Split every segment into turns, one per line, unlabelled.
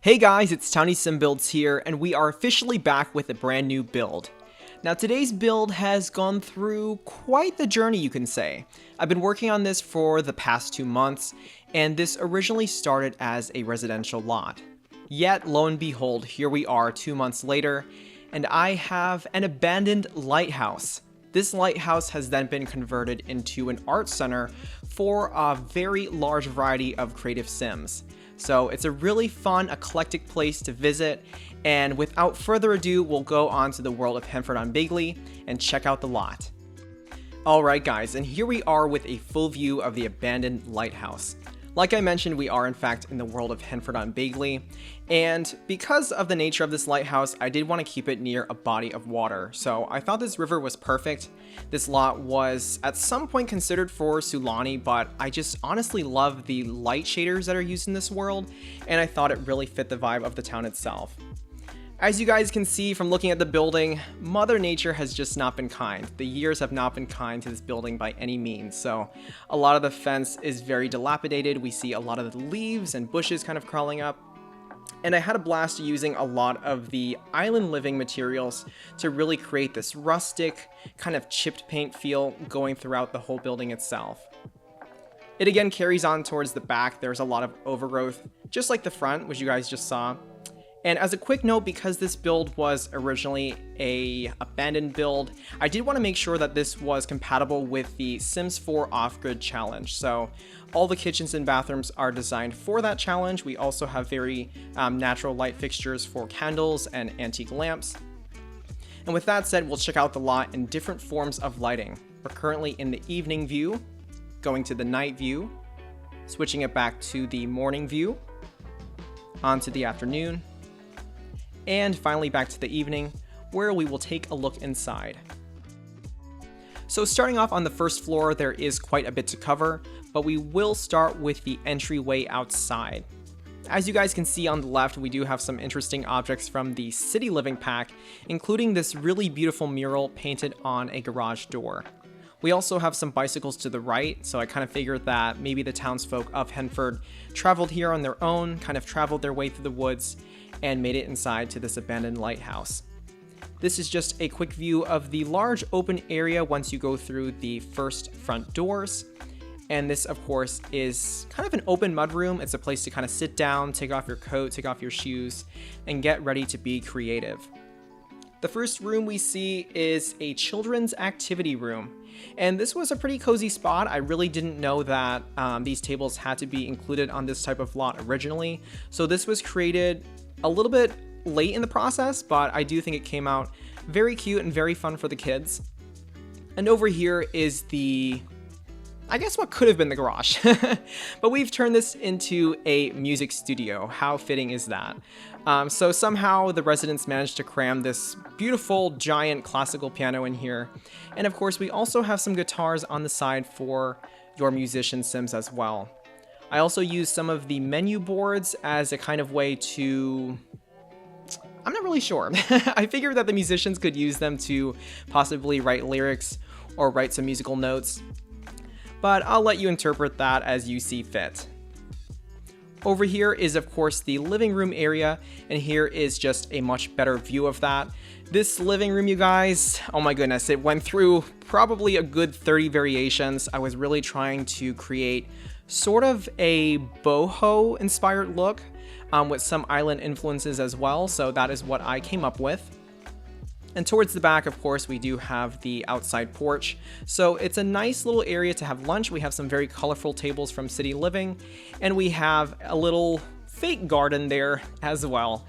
Hey guys, it's towniesimbuilds here, and we are officially back with a brand new build. Now today's build has gone through quite the journey, you can say. I've been working on this for the past 2 months, and this originally started as a residential lot. Yet, lo and behold, here we are 2 months later, and I have an abandoned lighthouse. This lighthouse has then been converted into an art center for a very large variety of creative sims. So it's a really fun, eclectic place to visit, and without further ado, we'll go on to the world of Henford on Bagley and check out the lot. Alright guys, and here we are with a full view of the abandoned lighthouse. Like I mentioned, we are in fact in the world of Henford on Bagley, and because of the nature of this lighthouse, I did want to keep it near a body of water, so I thought this river was perfect. This lot was at some point considered for 𝗧𝗛𝗛𝗡𝗚, but I just honestly love the light shaders that are used in this world, and I thought it really fit the vibe of the town itself. As you guys can see from looking at the building, Mother Nature has just not been kind. The years have not been kind to this building by any means, so a lot of the fence is very dilapidated. We see a lot of the leaves and bushes kind of crawling up. And I had a blast using a lot of the island living materials to really create this rustic, kind of chipped paint feel going throughout the whole building itself. It again carries on towards the back. There's a lot of overgrowth, just like the front, which you guys just saw. And as a quick note, because this build was originally a abandoned build, I did want to make sure that this was compatible with the Sims 4 off-grid challenge. So all the kitchens and bathrooms are designed for that challenge. We also have very natural light fixtures for candles and antique lamps. And with that said, we'll check out the lot in different forms of lighting. We're currently in the evening view, going to the night view, switching it back to the morning view, onto the afternoon, and finally back to the evening, where we will take a look inside. So starting off on the first floor, there is quite a bit to cover, but we will start with the entryway outside. As you guys can see on the left, we do have some interesting objects from the City Living pack, including this really beautiful mural painted on a garage door. We also have some bicycles to the right, so I kind of figured that maybe the townsfolk of Henford traveled here on their own, kind of traveled their way through the woods, and made it inside to this abandoned lighthouse. This is just a quick view of the large open area once you go through the first front doors. And this, of course, is kind of an open mudroom. It's a place to kind of sit down, take off your coat, take off your shoes, and get ready to be creative. The first room we see is a children's activity room. And this was a pretty cozy spot. I really didn't know that these tables had to be included on this type of lot originally. So this was created a little bit late in the process, but I do think it came out very cute and very fun for the kids. And over here is I guess what could have been the garage, but we've turned this into a music studio. How fitting is that? So somehow the residents managed to cram this beautiful giant classical piano in here. And of course, we also have some guitars on the side for your musician sims as well. I also use some of the menu boards as a kind of way to, I'm not really sure. I figured that the musicians could use them to possibly write lyrics or write some musical notes, but I'll let you interpret that as you see fit. Over here is of course the living room area, and here is just a much better view of that. This living room, you guys, oh my goodness, it went through probably a good 30 variations. I was really trying to create sort of a boho inspired look with some island influences as well, so that is what I came up with. And towards the back, of course, we do have the outside porch. So it's a nice little area to have lunch. We have some very colorful tables from City Living, and we have a little fake garden there as well.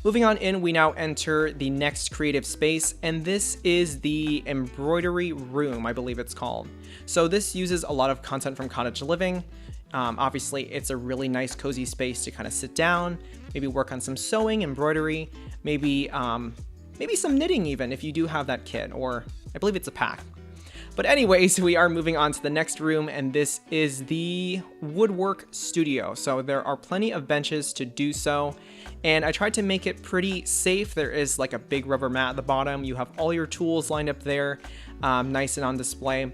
Moving on in, we now enter the next creative space, and this is the embroidery room, I believe it's called. So this uses a lot of content from cottage living. Obviously, it's a really nice cozy space to kind of sit down, maybe work on some sewing, embroidery, maybe some knitting even if you do have that kit, or I believe it's a pack. But anyways, we are moving on to the next room, and this is the woodwork studio. So there are plenty of benches to do so, and I tried to make it pretty safe. There is like a big rubber mat at the bottom. You have all your tools lined up there, nice and on display.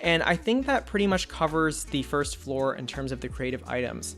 And I think that pretty much covers the first floor in terms of the creative items.